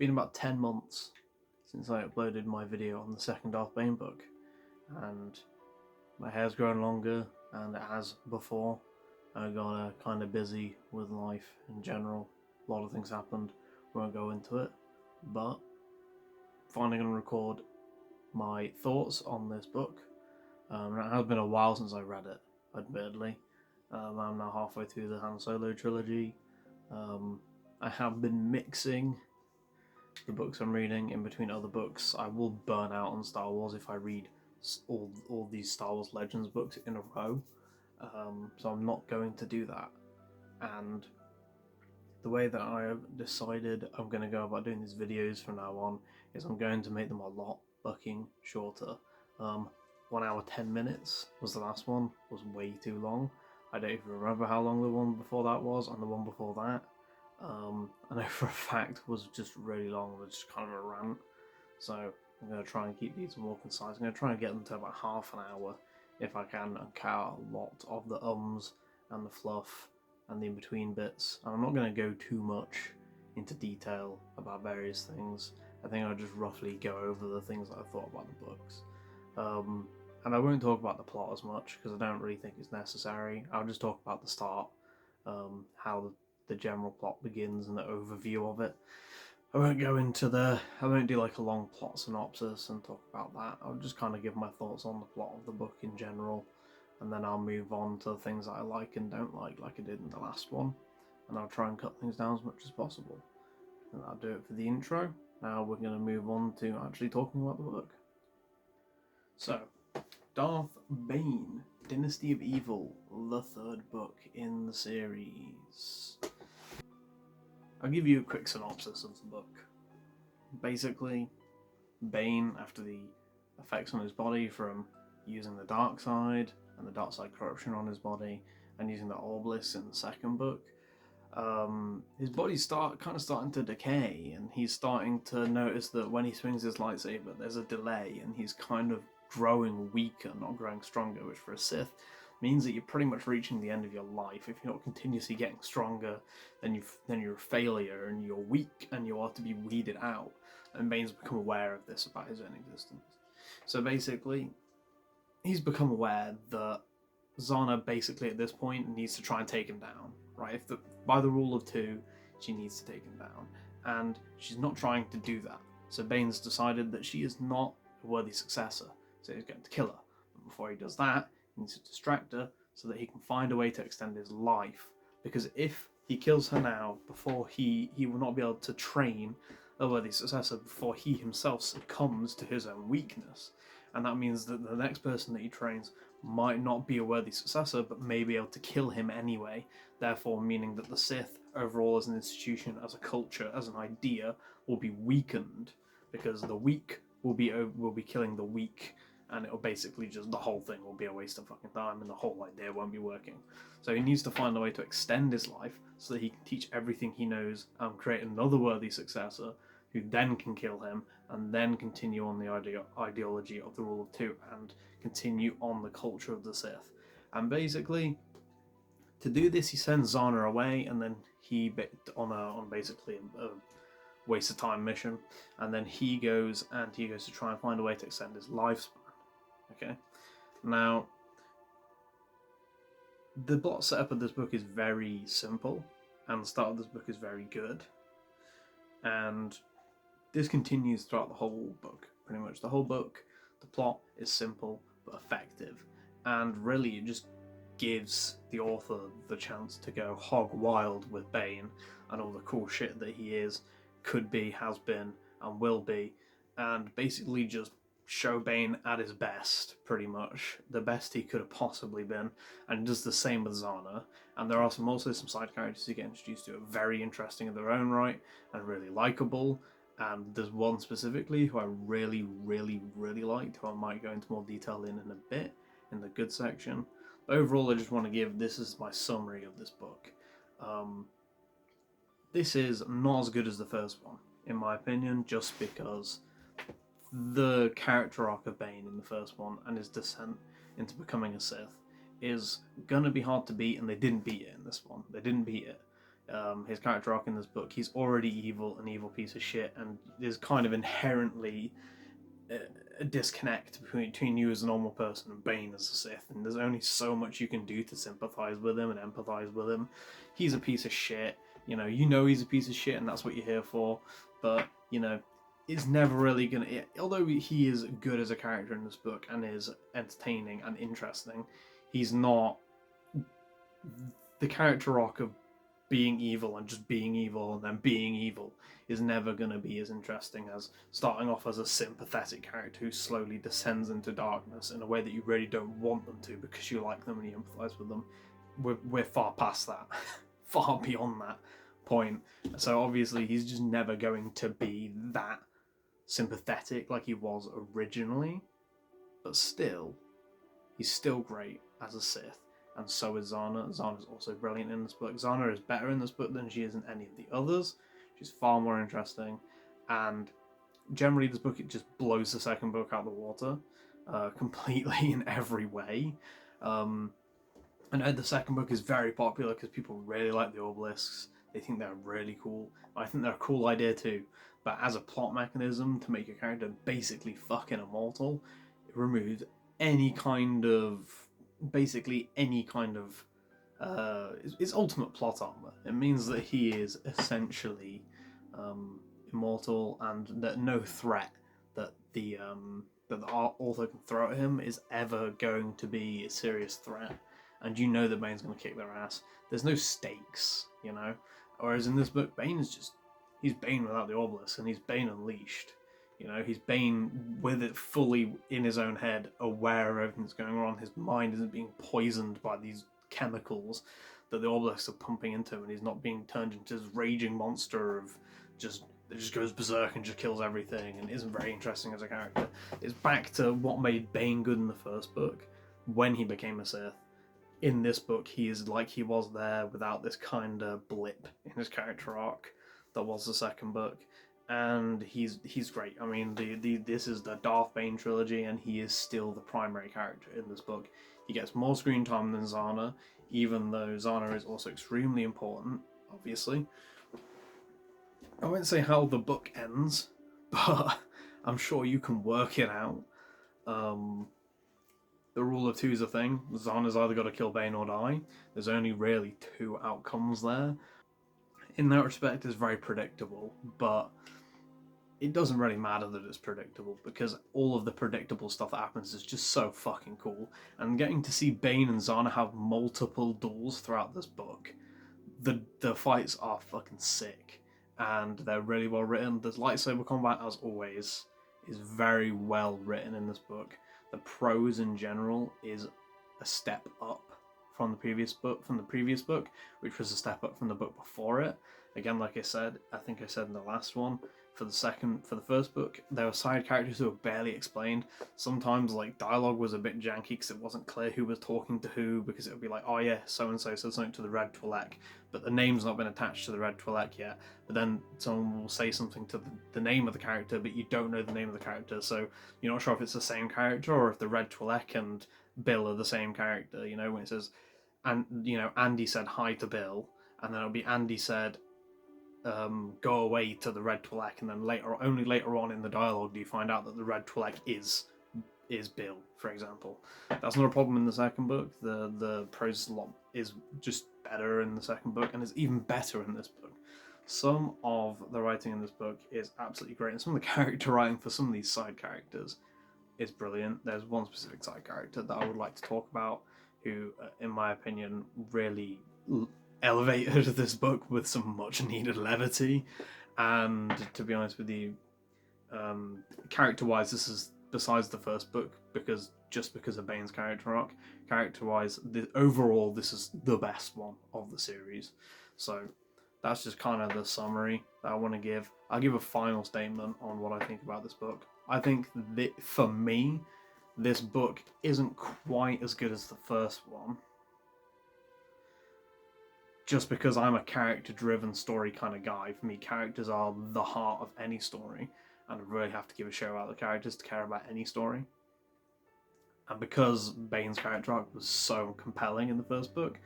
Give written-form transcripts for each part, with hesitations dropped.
been about 10 months since I uploaded my video on the second Darth Bane book, and my hair's grown longer, and as before, I got kind of busy with life in general. A lot of things happened, won't go into it, but finally going to record my thoughts on this book. It has been a while since I read it, admittedly. I'm now halfway through the Han Solo trilogy. I have been mixing the books I'm reading in between other books. I will burn out on Star Wars if I read all these Star Wars Legends books in a row. So I'm not going to do that. And the way that I have decided I'm going to go about doing these videos from now on is I'm going to make them a lot fucking shorter. 1 hour 10 minutes was the last one, was way too long. I don't even remember how long the one before that was, and the one before that, I know for a fact was just really long, was just kind of a rant. So I'm going to try and keep these more concise. I'm going to try and get them to about half an hour if I can, and cut out a lot of the ums and the fluff and the in-between bits. And I'm not going to go too much into detail about various things. I think I'll just roughly go over the things that I thought about the books. And I won't talk about the plot as much, because I don't really think it's necessary. I'll just talk about the start, how the general plot begins and the overview of it. I won't do like a long plot synopsis and talk about that. I'll just kind of give my thoughts on the plot of the book in general, and then I'll move on to the things that I like and don't like I did in the last one. And I'll try and cut things down as much as possible. And that'll do it for the intro. Now we're going to move on to actually talking about the book. So, Darth Bane, Dynasty of Evil, the third book in the series. I'll give you a quick synopsis of the book. Basically, Bane, after the effects on his body from using the dark side and the dark side corruption on his body, and using the Obelisk in the second book, his body's starting to decay, and he's starting to notice that when he swings his lightsaber, there's a delay, and he's kind of growing weaker, not growing stronger, which for a Sith means that you're pretty much reaching the end of your life. If you're not continuously getting stronger, then you're a failure, and you're weak, and you are to be weeded out. And Bane's become aware of this about his own existence. So basically, he's become aware that Zana basically at this point needs to try and take him down, right? By the rule of two, she needs to take him down, and she's not trying to do that. So Bane's decided that she is not a worthy successor, so he's going to kill her. But before he does that, he needs to distract her so that he can find a way to extend his life. Because if he kills her now, before he will not be able to train a worthy successor before he himself succumbs to his own weakness. And that means that the next person that he trains might not be a worthy successor, but may be able to kill him anyway, therefore meaning that the Sith, overall as an institution, as a culture, as an idea, will be weakened, because the weak will be killing the weak, and it'll basically just, the whole thing will be a waste of fucking time, and the whole idea won't be working. So he needs to find a way to extend his life, so that he can teach everything he knows, and create another worthy successor, who then can kill him, and then continue on the ideology of the rule of two, and continue on the culture of the Sith. And basically, to do this, he sends Zana away, and then he on basically a waste of time mission, and then he goes to try and find a way to extend his lifespan. Okay, now the plot setup of this book is very simple, and the start of this book is very good, and this continues throughout the whole book. Pretty much the whole book, the plot is simple but effective, and really it just gives the author the chance to go hog wild with Bane and all the cool shit that he is, could be, has been, and will be, and basically just show Bane at his best, pretty much the best he could have possibly been, and does the same with Zana. And there are also some side characters you get introduced to, are very interesting in their own right and really likable. And there's one specifically who I really, really, really liked, who I might go into more detail in a bit, in the good section. But overall, I just want to give, this is my summary of this book. This is not as good as the first one, in my opinion, just because the character arc of Bane in the first one and his descent into becoming a Sith is gonna be hard to beat, and they didn't beat it in this one. They didn't beat it. his character arc in this book, he's already evil, an evil piece of shit, and there's kind of inherently a disconnect between you as a normal person and Bane as a Sith, and there's only so much you can do to sympathize with him and empathize with him. He's a piece of shit, you know he's a piece of shit, and that's what you're here for, but, it's never really gonna... Although he is good as a character in this book and is entertaining and interesting, he's not the character arc of being evil and just being evil and then being evil is never going to be as interesting as starting off as a sympathetic character who slowly descends into darkness in a way that you really don't want them to because you like them and you empathise with them. We're far past that, far beyond that point. So obviously he's just never going to be that sympathetic like he was originally, but still, he's still great as a Sith. And so is Zana. Zana's also brilliant in this book. Zana is better in this book than she is in any of the others. She's far more interesting. And generally this book, it just blows the second book out of the water. Completely in every way. I know the second book is very popular because people really like the obelisks. They think they're really cool. I think they're a cool idea too. But as a plot mechanism to make your character basically fucking immortal, it removes any kind of... basically any kind of it's ultimate plot armor. It means that he is essentially immortal, and that no threat that the author can throw at him is ever going to be a serious threat, and you know that Bane's going to kick their ass. There's no stakes, whereas in this book he's Bane without the obelisk, and he's Bane unleashed. He's Bane with it fully in his own head, aware of everything that's going on. His mind isn't being poisoned by these chemicals that the obelisks are pumping into him, and he's not being turned into this raging monster that just goes berserk and just kills everything and isn't very interesting as a character. It's back to what made Bane good in the first book, when he became a Sith. In this book, he is like he was there without this kind of blip in his character arc that was the second book. And he's great. I mean, this is the Darth Bane Trilogy, and he is still the primary character in this book. He gets more screen time than Zana, even though Zana is also extremely important, obviously. I won't say how the book ends, but I'm sure you can work it out. The rule of two is a thing. Zana's either got to kill Bane or die. There's only really two outcomes there. In that respect, it's very predictable, but it doesn't really matter that it's predictable, because all of the predictable stuff that happens is just so fucking cool. And getting to see Bane and Zana have multiple duels throughout this book, the fights are fucking sick, and they're really well written. The lightsaber combat, as always, is very well written in this book. The prose in general is a step up from the previous book, which was a step up from the book before it. Again, like I said, I think I said in the last one, for the first book, there were side characters who were barely explained. Sometimes, dialogue was a bit janky because it wasn't clear who was talking to who, because it would be like, oh yeah, so-and-so said something to the Red Twi'lek, but the name's not been attached to the Red Twi'lek yet. But then someone will say something to the name of the character, but you don't know the name of the character, so you're not sure if it's the same character or if the Red Twi'lek and Bill are the same character, when it says, and Andy said hi to Bill, and then it'll be Andy said, go away to the Red Twi'lek, and then only later on in the dialogue do you find out that the Red Twi'lek is Bill, for example. That's not a problem in the second book. The prose is just better in the second book, and is even better in this book. Some of the writing in this book is absolutely great, and some of the character writing for some of these side characters is brilliant. There's one specific side character that I would like to talk about, who, in my opinion, really elevated this book with some much needed levity. And to be honest with you, character wise, this is, besides the first book, because of Bane's character arc, character wise, overall this is the best one of the series. So that's just kind of the summary that I want to give. I'll give a final statement on what I think about this book. I think that, for me, this book isn't quite as good as the first one, just because I'm a character-driven story kind of guy. For me, characters are the heart of any story, and I really have to give a shit about the characters to care about any story. And because Bane's character arc was so compelling in the first book,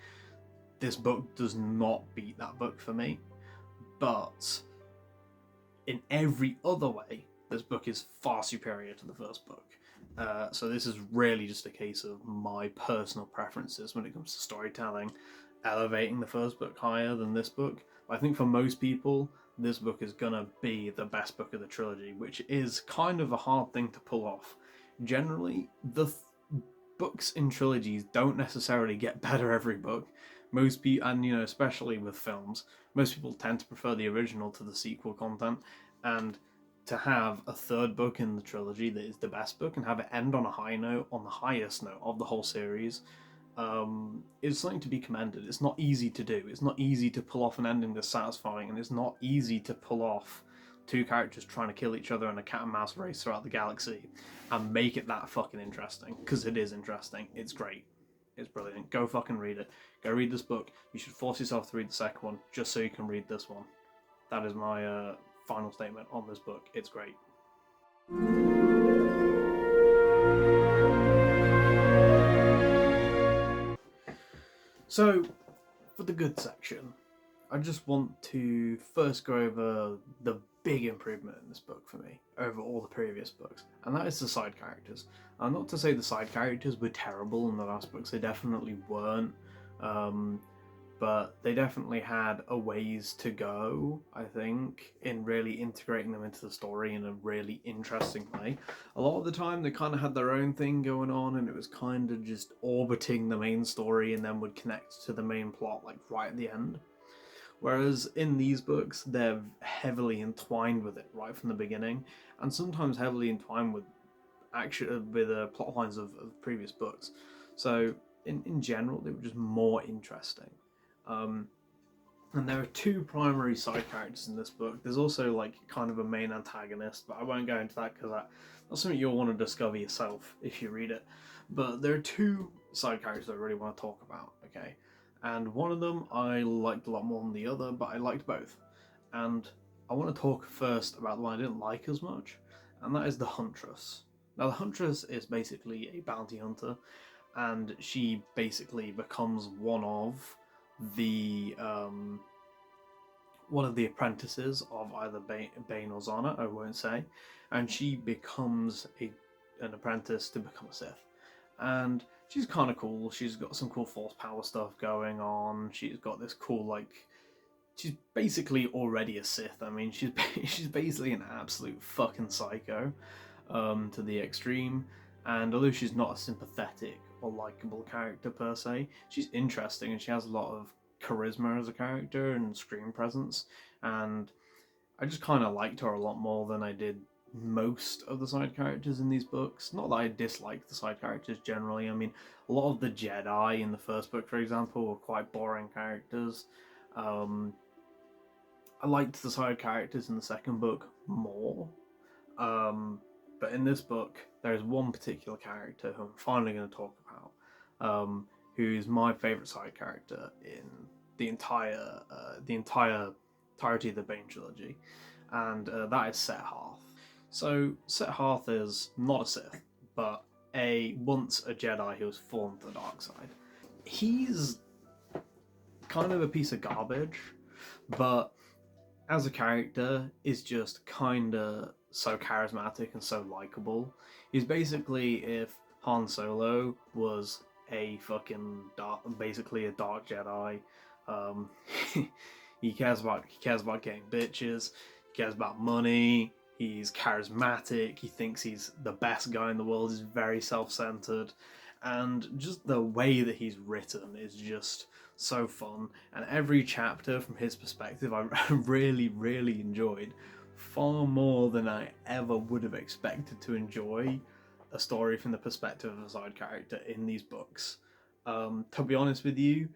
this book does not beat that book for me, but in every other way, this book is far superior to the first book. So this is really just a case of my personal preferences when it comes to storytelling, elevating the first book higher than this book. I think for most people, this book is gonna be the best book of the trilogy, which is kind of a hard thing to pull off. Generally, the books in trilogies don't necessarily get better every book. Most people, and especially with films, most people tend to prefer the original to the sequel content, and to have a third book in the trilogy that is the best book and have it end on a high note, on the highest note of the whole series, is something to be commended. It's not easy to do. It's not easy to pull off an ending that's satisfying, and it's not easy to pull off two characters trying to kill each other in a cat and mouse race throughout the galaxy and make it that fucking interesting, because it is interesting. It's great. It's brilliant. Go fucking read it. Go read this book. You should force yourself to read the second one just so you can read this one. That is my final statement on this book. It's great. So, for the good section, I just want to first go over the big improvement in this book for me over all the previous books, and that is the side characters. Not to say the side characters were terrible in the last books, they definitely weren't, but they definitely had a ways to go, I think, in really integrating them into the story in a really interesting way. A lot of the time they kind of had their own thing going on, and it was kind of just orbiting the main story and then would connect to the main plot like right at the end. Whereas in these books, they're heavily entwined with it right from the beginning, and sometimes heavily entwined with plot lines of previous books. So in general, they were just more interesting. And there are two primary side characters in this book. There's also like kind of a main antagonist, but I won't go into that because that's something you'll want to discover yourself if you read it. But there are two side characters I really want to talk about, okay? And one of them I liked a lot more than the other, but I liked both. And I want to talk first about the one I didn't like as much, and that is the Huntress. Now, the Huntress is basically a bounty hunter, and she basically becomes one of the apprentices of either Bane or Zana, I won't say, and she becomes an apprentice to become a Sith. And she's kind of cool. She's got some cool force power stuff going on. She's got this cool, she's basically already a Sith. I mean, she's basically an absolute fucking psycho, to the extreme. And although she's not a sympathetic or likable character per se, she's interesting and she has a lot of charisma as a character and screen presence. And I just kind of liked her a lot more than I did most of the side characters in these books. Not that I dislike the side characters generally. I mean, a lot of the Jedi in the first book, for example, were quite boring characters. I liked the side characters in the second book more. But in this book, there's one particular character who I'm finally going to talk about, who is my favourite side character in the entirety of the Bane Trilogy, and that is Set Hearth. So Set Hearth is not a Sith, but once a Jedi who has fallen to the dark side. He's kind of a piece of garbage, but as a character is just kinda so charismatic and so likable. He's basically if Han Solo was a fucking basically a dark Jedi. He cares about getting bitches. He cares about money. He's charismatic. He thinks he's the best guy in the world. He's very self-centered, and just the way that he's written is just so fun. And every chapter from his perspective, I really, really enjoyed far more than I ever would have expected to enjoy a story from the perspective of a side character in these books. To be honest with you,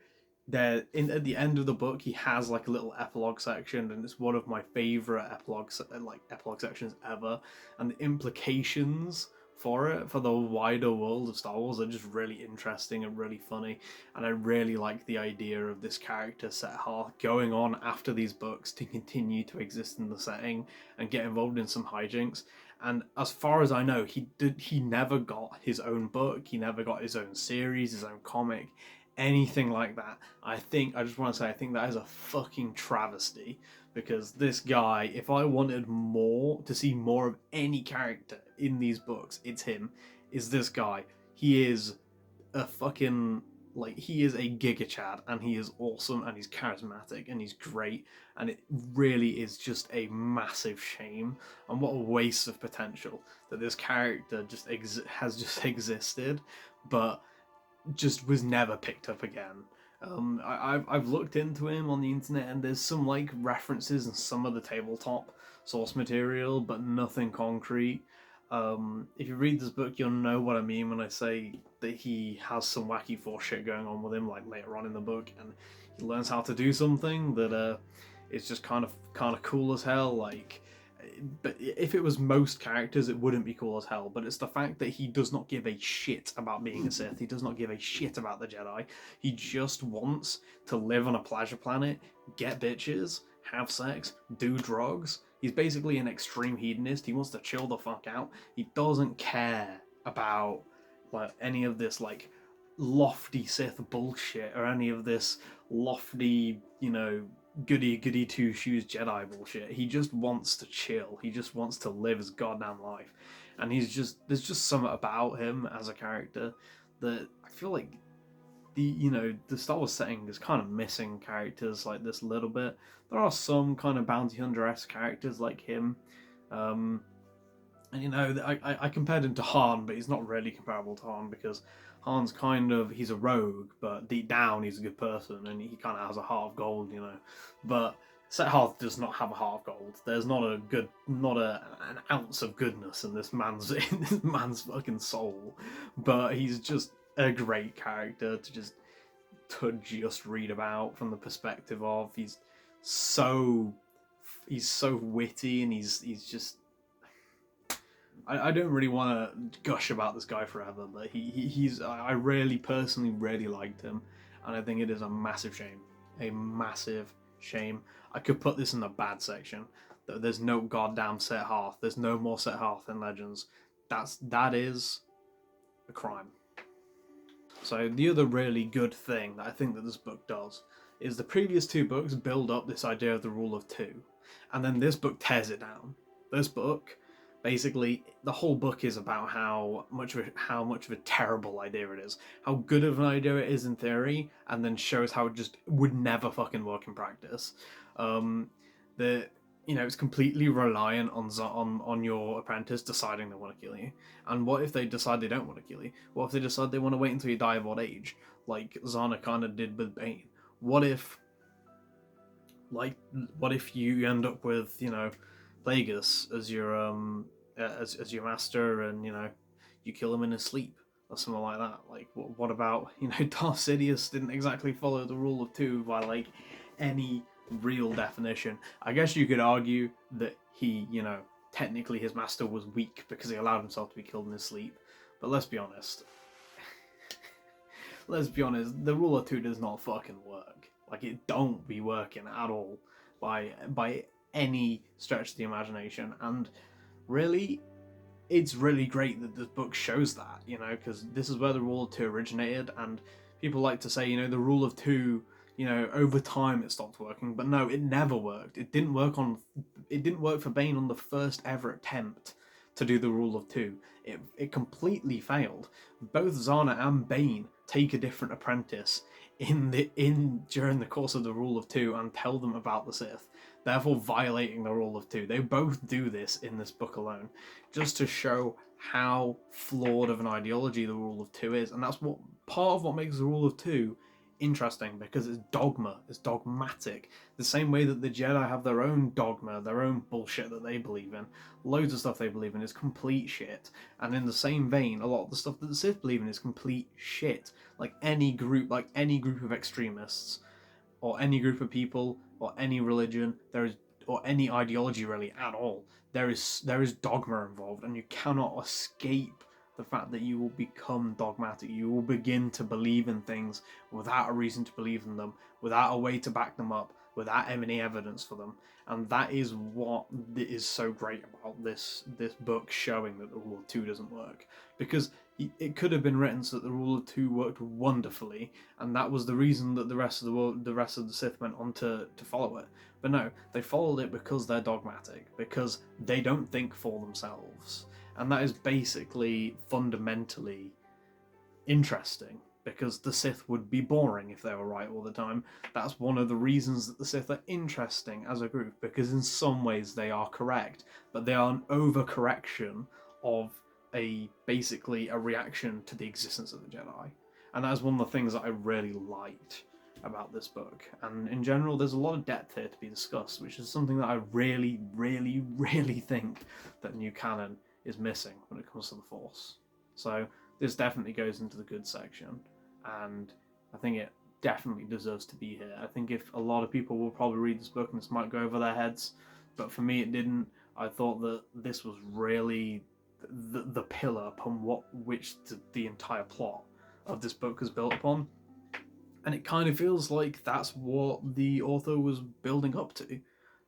at the end of the book, he has like a little epilogue section, and it's one of my favorite epilogue sections ever. And the implications for the wider world of Star Wars are just really interesting and really funny. And I really like the idea of this character, Set Hearth, going on after these books to continue to exist in the setting and get involved in some hijinks. And as far as I know, he never got his own book, he never got his own series, his own comic, anything like that, I just want to say I think that is a fucking travesty, because this guy, if I wanted to see more of any character in these books, it's him. Is this guy. He is a fucking, like, he is a giga chad, and he is awesome, and he's charismatic, and he's great, and it really is just a massive shame, and what a waste of potential that this character has just existed, but just was never picked up again. I've looked into him on the internet, and there's some like references in some of the tabletop source material, but nothing concrete. If you read this book, you'll know what I mean when I say that he has some wacky force shit going on with him, like later on in the book, and he learns how to do something that is just kind of cool as hell. Like, but if it was most characters, it wouldn't be cool as hell. But it's the fact that he does not give a shit about being a Sith. He does not give a shit about the Jedi. He just wants to live on a pleasure planet, get bitches, have sex, do drugs. He's basically an extreme hedonist. He wants to chill the fuck out. He doesn't care about like any of this like lofty Sith bullshit or any of this lofty, goody two shoes Jedi bullshit. He just wants to chill. He just wants to live his goddamn life. And there's just something about him as a character that I feel like the Star Wars setting is kind of missing characters like this a little bit. There are some kind of bounty hunter-esque characters like him. And I compared him to Han, but he's not really comparable to Han, because Han's he's a rogue, but deep down he's a good person, and he kind of has a heart of gold, But Set Hearth does not have a heart of gold. There's not an ounce of goodness in this man's fucking soul. But he's just a great character to just read about from the perspective of he's so witty, and he's just. I don't really want to gush about this guy forever, but I personally really liked him, and I think it is a massive shame. A massive shame. I could put this in the bad section. There's no goddamn Set Hearth. There's no more Set Hearth in Legends. That is a crime. So the other really good thing that I think that this book does is the previous two books build up this idea of the rule of two, and then this book tears it down. This book, basically, the whole book is about how much of a terrible idea it is, how good of an idea it is in theory, and then shows how it just would never fucking work in practice. It's completely reliant on your apprentice deciding they want to kill you. And what if they decide they don't want to kill you? What if they decide they want to wait until you die of old age, like Zana kind of did with Bane? What if you end up with Plagueis as your master, and you kill him in his sleep or something like that? Like, what about Darth Sidious didn't exactly follow the rule of two by like any real definition. I guess you could argue that he, technically his master was weak because he allowed himself to be killed in his sleep. But let's be honest. The rule of two does not fucking work. Like, it don't be working at all by any stretch of the imagination. And really, it's really great that this book shows that, because this is where the rule of two originated, and people like to say, the rule of two, over time it stopped working, but no, it never worked. It didn't work for Bane on the first ever attempt to do the rule of two. It completely failed. Both Zana and Bane take a different apprentice during the course of the rule of two and tell them about the Sith, therefore violating the rule of two. They both do this in this book alone, just to show how flawed of an ideology the rule of two is. And that's part of what makes the rule of two interesting, because it's dogmatic, the same way that the Jedi have their own dogma, their own bullshit that they believe in. Loads of stuff they believe in is complete shit, and in the same vein, a lot of the stuff that the Sith believe in is complete shit. Like any group of extremists, or any group of people, or any religion, or any ideology really at all, there is dogma involved, and you cannot escape the fact that you will become dogmatic. You will begin to believe in things without a reason to believe in them, without a way to back them up, without any evidence for them. And that is what is so great about this book, showing that the rule of two doesn't work. Because it could have been written so that the rule of two worked wonderfully, and that was the reason that the rest of the Sith went on to follow it. But no, they followed it because they're dogmatic, because they don't think for themselves. And that is basically fundamentally interesting, because the Sith would be boring if they were right all the time. That's one of the reasons that the Sith are interesting as a group, because in some ways they are correct, but they are an overcorrection of basically a reaction to the existence of the Jedi. And that is one of the things that I really liked about this book. And in general, there's a lot of depth here to be discussed, which is something that I really, really, really think that new canon is missing when it comes to the Force. So this definitely goes into the good section, and I think it definitely deserves to be here. I think if a lot of people will probably read this book and this might go over their heads, but for me it didn't. I thought that this was really the pillar upon which the entire plot of this book is built upon, and it kind of feels like that's what the author was building up to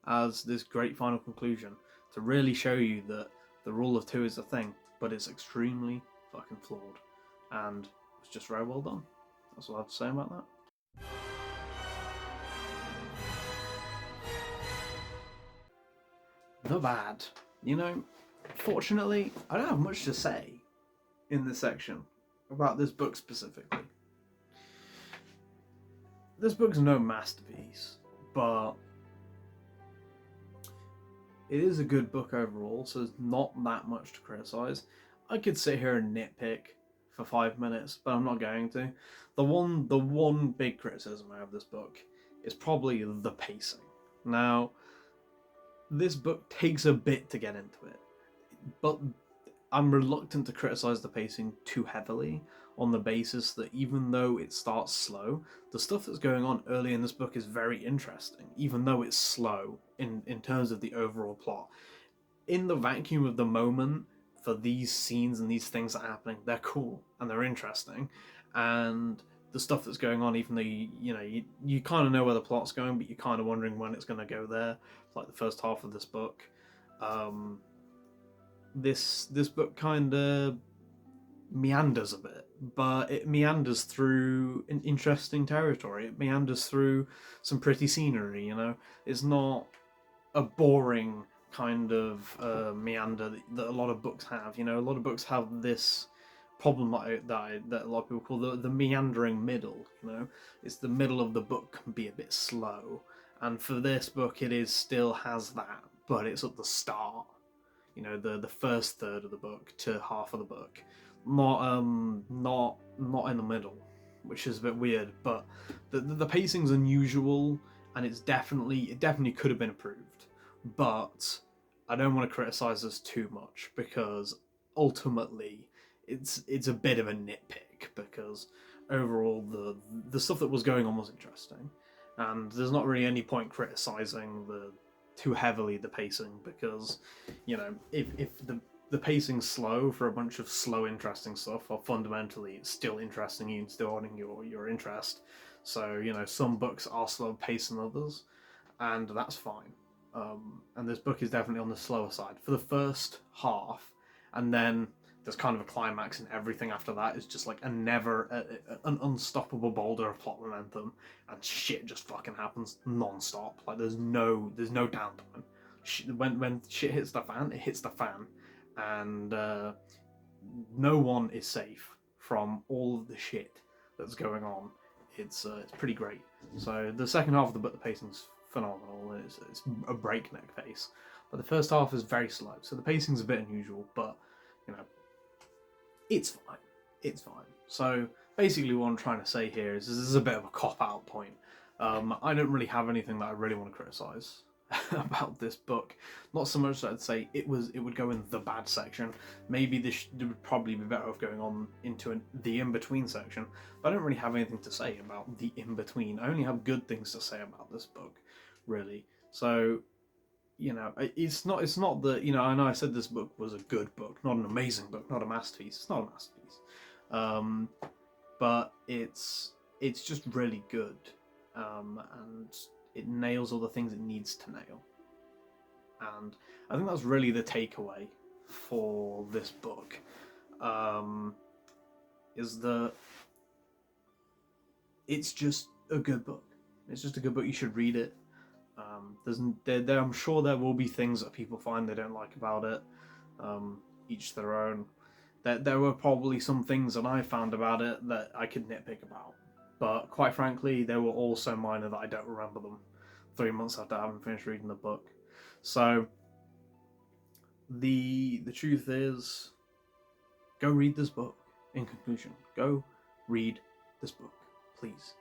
as this great final conclusion, to really show you that the rule of two is a thing, but it's extremely fucking flawed, and it's just very well done. That's all I have to say about that. The bad. Fortunately, I don't have much to say in this section about this book specifically. This book's no masterpiece, but it is a good book overall, so there's not that much to criticise. I could sit here and nitpick for 5 minutes, but I'm not going to. The one big criticism I have of this book is probably the pacing. Now, this book takes a bit to get into it, but I'm reluctant to criticise the pacing too heavily, on the basis that even though it starts slow, the stuff that's going on early in this book is very interesting, even though it's slow in terms of the overall plot. In the vacuum of the moment, for these scenes and these things that are happening, they're cool and they're interesting, and the stuff that's going on, even though you kind of know where the plot's going, but you're kind of wondering when it's going to go there, like the first half of this book. This book kind of meanders a bit, but it meanders through an interesting territory. It meanders through some pretty scenery. It's not a boring kind of meander that a lot of books have. A lot of books have this problem that a lot of people call the meandering middle. It's the middle of the book can be a bit slow, and for this book it still has that, but it's at the start. The first third of the book to half of the book, not in the middle, which is a bit weird. But the pacing's unusual, and it definitely could have been improved. But I don't want to criticize this too much, because ultimately it's a bit of a nitpick, because overall the stuff that was going on was interesting, and there's not really any point criticizing too heavily the pacing, because if the pacing's slow for a bunch of slow interesting stuff, well, fundamentally it's still interesting you and still holding your interest. So some books are slower paced than others, and that's fine. And this book is definitely on the slower side for the first half, and then there's kind of a climax, and everything after that is just like an unstoppable boulder of plot momentum, and shit just fucking happens non-stop. Like there's no downtime. When shit hits the fan, it hits the fan, and no one is safe from all of the shit that's going on. It's pretty great. So the second half of the book, the pacing's phenomenal. It's a breakneck pace, but the first half is very slow, so the pacing's a bit unusual, but it's fine. It's fine. So basically what I'm trying to say here is this is a bit of a cop-out point. I don't really have anything that I really want to criticise about this book. Not so much that I'd say it would go in the bad section. Maybe this would probably be better off going on into the in-between section, but I don't really have anything to say about the in-between. I only have good things to say about this book, really. So it's not that, I know I said this book was a good book, not an amazing book, not a masterpiece. It's not a masterpiece, but it's just really good, and it nails all the things it needs to nail. And I think that's really the takeaway for this book, is that it's just a good book. It's just a good book. You should read it. I'm sure there will be things that people find they don't like about it. Each their own. There were probably some things that I found about it that I could nitpick about. But quite frankly, they were all so minor that I don't remember them 3 months after having finished reading the book. So the truth is, go read this book. In conclusion, go read this book, please.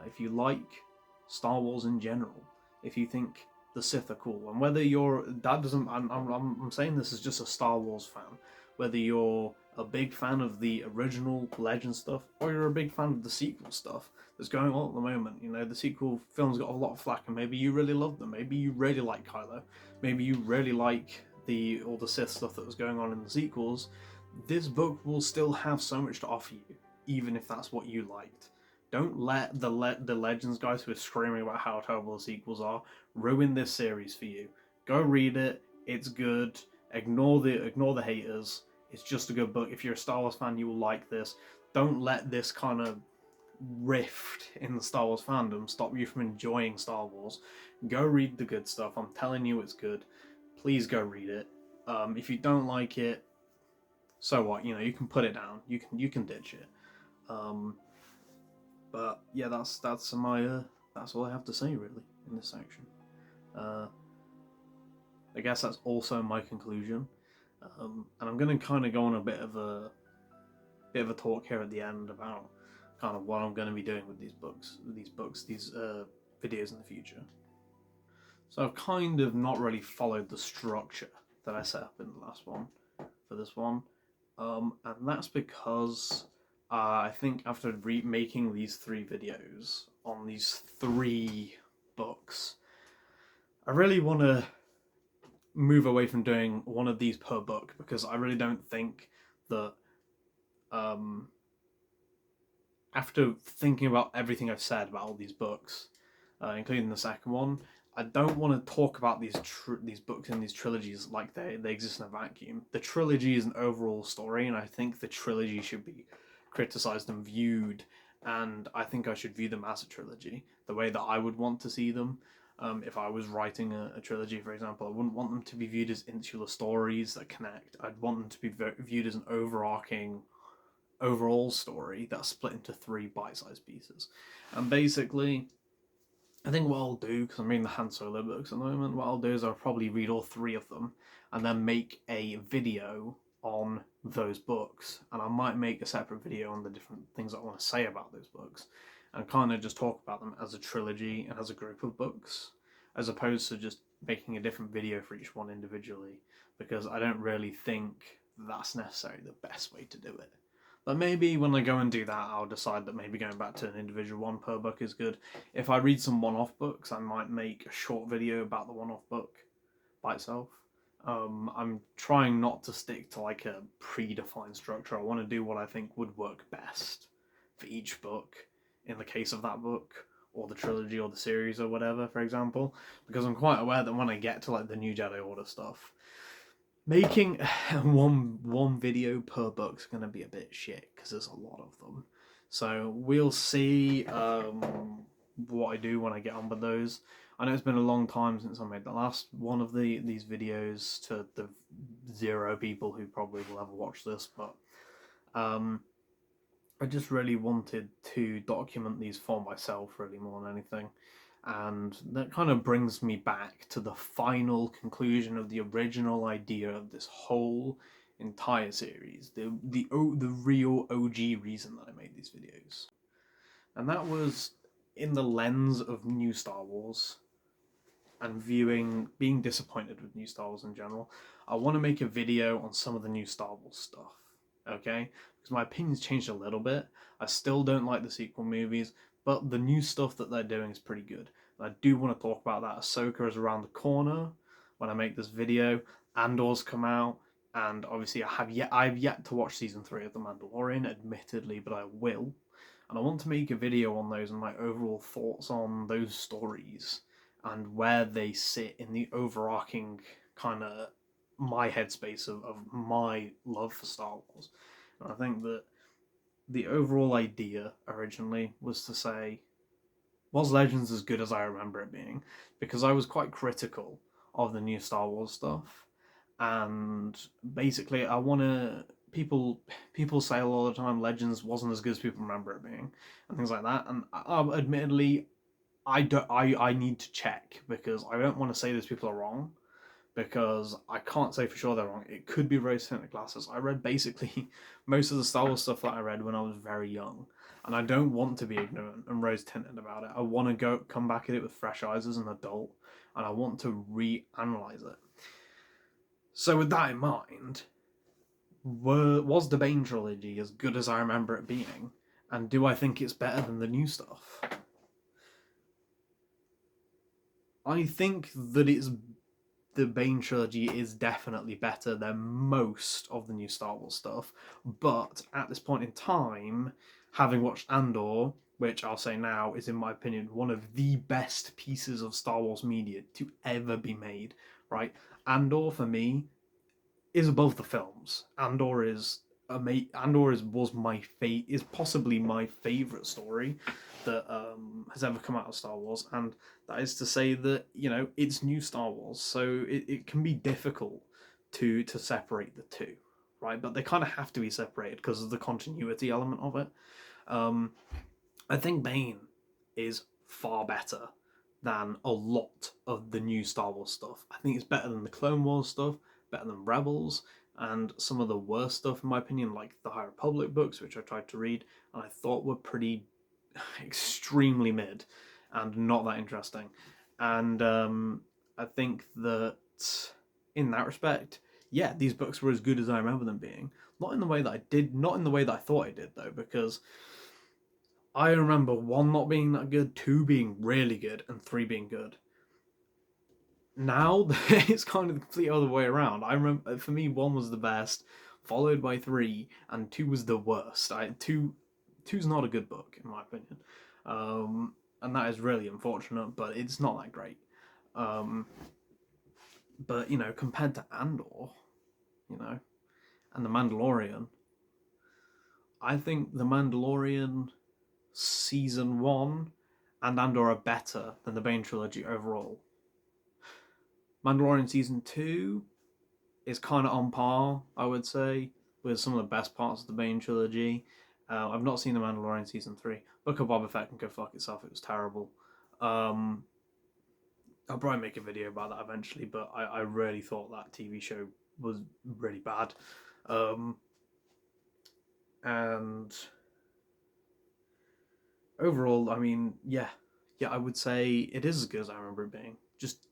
If you like Star Wars in general, if you think the Sith are cool, and whether I'm saying this as just a Star Wars fan, whether you're a big fan of the original Legend stuff, or you're a big fan of the sequel stuff that's going on at the moment. You know, the sequel films got a lot of flack, and maybe you really love them. Maybe you really like Kylo. Maybe you really like all the Sith stuff that was going on in the sequels. This book will still have so much to offer you, even if that's what you liked. Don't let the Legends guys who are screaming about how terrible the sequels are ruin this series for you. Go read it. It's good. Ignore the haters. It's just a good book. If you're a Star Wars fan, you will like this. Don't let this kind of rift in the Star Wars fandom stop you from enjoying Star Wars. Go read the good stuff. I'm telling you, it's good. Please go read it. If you don't like it, so what? You know, you can put it down. You can ditch it. But yeah, that's all I have to say really in this section. I guess that's also my conclusion. And I'm going to kind of go on a bit of a talk here at the end about kind of what I'm going to be doing with these videos in the future. So I've kind of not really followed the structure that I set up in the last one for this one, and that's because I think after making these 3 videos on these 3 books, I really want to move away from doing one of these per book, because I really don't think that after thinking about everything I've said about all these books, including the second one, I don't want to talk about these books and these trilogies like they exist in a vacuum. The trilogy is an overall story, and I think the trilogy should be criticized and viewed, and I think I should view them as a trilogy, the way that I would want to see them. If I was writing a trilogy, for example, I wouldn't want them to be viewed as insular stories that connect. I'd want them to be viewed as an overarching, overall story that's split into 3 bite-sized pieces. And basically, I think what I'll do, because I'm reading the Han Solo books at the moment, what I'll do is I'll probably read all 3 of them and then make a video on those books. And I might make a separate video on the different things I want to say about those books, and kind of just talk about them as a trilogy and as a group of books, as opposed to just making a different video for each one individually, because I don't really think that's necessarily the best way to do it. But maybe when I go and do that, I'll decide that maybe going back to an individual one per book is good. If I read some one-off books, I might make a short video about the one-off book by itself. I'm trying not to stick to like a predefined structure. I want to do what I think would work best for each book, in the case of that book, or the trilogy, or the series, or whatever, for example. Because I'm quite aware that when I get to like the New Jedi Order stuff, making one video per book is going to be a bit shit, because there's a lot of them. So we'll see what I do when I get on with those. I know it's been a long time since I made the last one of these videos, to the 0 people who probably will ever watch this, but I just really wanted to document these for myself, really, more than anything. And that kind of brings me back to the final conclusion of the original idea of this whole entire series, the real OG reason that I made these videos. And that was in the lens of new Star Wars, and being disappointed with new Star Wars in general. I want to make a video on some of the new Star Wars stuff, okay? Because my opinion's changed a little bit. I still don't like the sequel movies, but the new stuff that they're doing is pretty good. And I do want to talk about that. Ahsoka is around the corner when I make this video. Andor's come out, and obviously I've yet to watch season 3 of The Mandalorian, admittedly, but I will. And I want to make a video on those and my overall thoughts on those stories, and where they sit in the overarching kind of my headspace of my love for Star Wars. And I think that the overall idea originally was to say, was Legends as good as I remember it being? Because I was quite critical of the new Star Wars stuff, and basically, I want to. People say a lot of the time Legends wasn't as good as people remember it being, and things like that. And admittedly, I need to check because I don't want to say those people are wrong because I can't say for sure they're wrong. It could be rose tinted glasses. I read basically most of the Star Wars stuff that I read when I was very young, and I don't want to be ignorant and rose tinted about it. I want to come back at it with fresh eyes as an adult, and I want to reanalyze it. So with that in mind, was the Bane Trilogy as good as I remember it being? And do I think it's better than the new stuff? I think that the Bane Trilogy is definitely better than most of the new Star Wars stuff, but at this point in time, having watched Andor, which I'll say now is, in my opinion, one of the best pieces of Star Wars media to ever be made, right? Andor, for me, is above the films. Andor is possibly my favorite story that has ever come out of Star Wars, and that is to say that it's new Star Wars, so it can be difficult to separate the two, right? But they kind of have to be separated because of the continuity element of it. I think Bane is far better than a lot of the new Star Wars stuff. I think it's better than the Clone Wars stuff, better than Rebels, and some of the worst stuff, in my opinion, like the High Republic books, which I tried to read and I thought were pretty extremely mid and not that interesting. And I think that in that respect, yeah, these books were as good as I remember them being. Not in the way that I thought I did, though, because I remember 1 not being that good, 2 being really good, and 3 being good. Now it's kind of the complete other way around. I remember, for me, 1 was the best, followed by 3, and 2 was the worst. Two's not a good book in my opinion, and that is really unfortunate. But it's not that great. But compared to Andor, and the Mandalorian, I think the Mandalorian season 1 and Andor are better than the Bane trilogy overall. Mandalorian season 2 is kind of on par, I would say, with some of the best parts of the Bane trilogy. I've not seen the Mandalorian season 3. Book of Boba Fett can go fuck itself. It was terrible. I'll probably make a video about that eventually, but I really thought that TV show was really bad. And overall, I mean, yeah, I would say it is as good as I remember it being.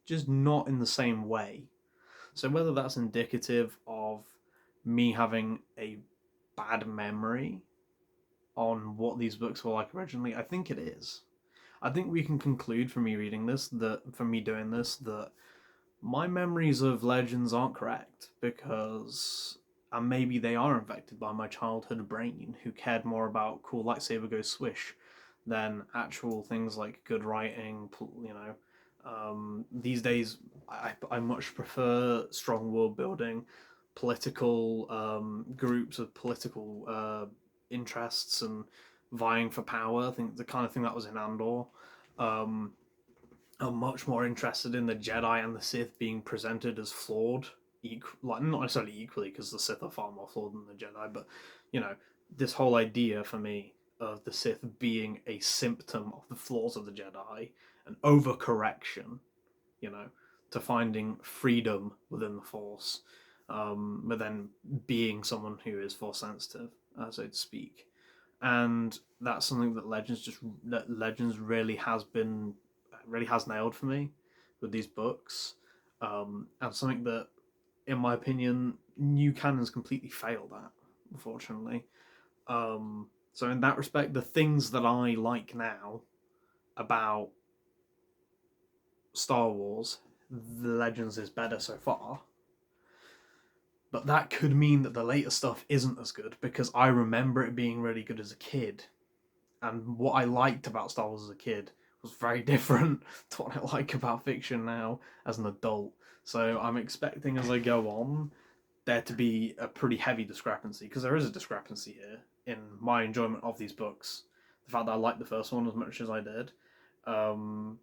Just not in the same way. So whether that's indicative of me having a bad memory on what these books were like originally, I think it is. I think we can conclude from me reading this, from me doing this, that my memories of Legends aren't correct, because and maybe they are infected by my childhood brain, who cared more about cool lightsaber go swish than actual things like good writing. These days I much prefer strong world building, political groups of political interests and vying for power. I think the kind of thing that was in Andor. I'm much more interested in the Jedi and the Sith being presented as flawed, not necessarily equally, because the Sith are far more flawed than the Jedi, but this whole idea for me of the Sith being a symptom of the flaws of the Jedi, an overcorrection, to finding freedom within the Force, but then being someone who is Force sensitive, so to speak. And that's something that Legends really has nailed for me with these books, and something that, in my opinion, new canons completely failed at, unfortunately. So in that respect, the things that I like now about Star Wars, the Legends is better so far. But that could mean that the later stuff isn't as good, because I remember it being really good as a kid. And what I liked about Star Wars as a kid was very different to what I like about fiction now as an adult. So I'm expecting as I go on there to be a pretty heavy discrepancy, because there is a discrepancy here in my enjoyment of these books. The fact that I liked the first one as much as I did, and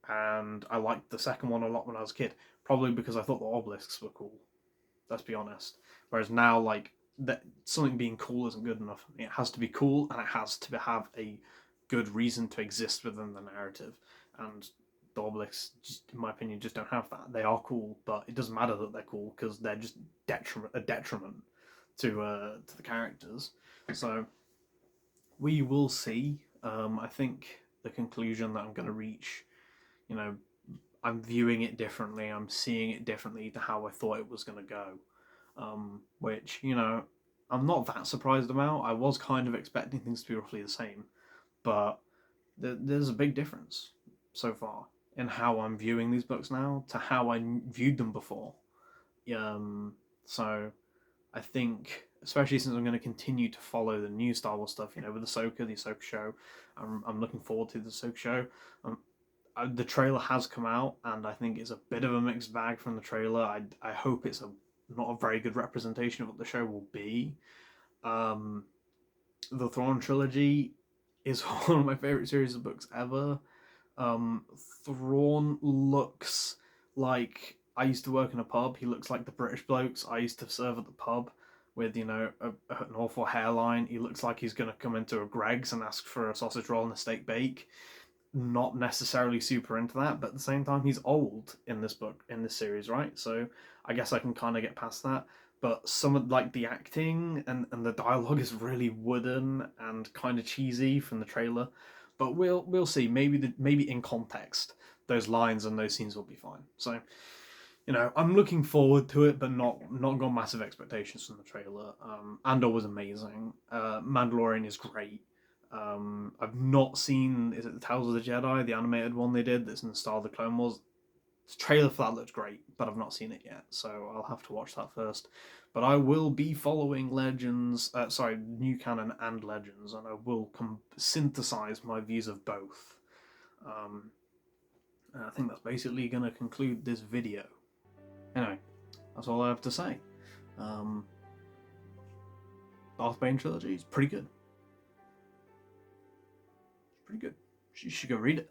I liked the second one a lot when I was a kid, probably because I thought the obelisks were cool. Let's be honest. Whereas now, like, that something being cool isn't good enough. It has to be cool, and it has to have a good reason to exist within the narrative. And the obelisks, just, in my opinion, just don't have that. They are cool, but it doesn't matter that they're cool because they're just a detriment to the characters. So we will see. I think the conclusion that I'm going to reach, you know, I'm viewing it differently. I'm seeing it differently to how I thought it was going to go. Which, you know, I'm not that surprised about. I was kind of expecting things to be roughly the same, but there's a big difference so far in how I'm viewing these books now to how I viewed them before. So I think, especially since I'm going to continue to follow the new Star Wars stuff, you know, with the Ahsoka show, I'm looking forward to the Ahsoka show. The trailer has come out, and I think it's a bit of a mixed bag from the trailer. I hope it's not a very good representation of what the show will be. The Thrawn trilogy is one of my favorite series of books ever. Thrawn looks like I used to work in a pub. He looks like the British blokes I used to serve at the pub with, you know, an awful hairline. He looks like he's going to come into a Greg's and ask for a sausage roll and a steak bake. Not necessarily super into that, but at the same time, he's old in this book, in this series, right? So I guess I can kind of get past that. But some of like the acting and the dialogue is really wooden and kind of cheesy from the trailer. But we'll see. Maybe in context, those lines and those scenes will be fine. So, you know, I'm looking forward to it, but not got massive expectations from the trailer. Andor was amazing. Mandalorian is great. I've not seen, is it the Tales of the Jedi, the animated one they did that's in the style of the Clone Wars? The trailer for that looked great, but I've not seen it yet, so I'll have to watch that first. But I will be following New Canon and Legends, and I will synthesize my views of both. I think that's basically going to conclude this video. Anyway, that's all I have to say. Darth Bane Trilogy is pretty good. You should go read it.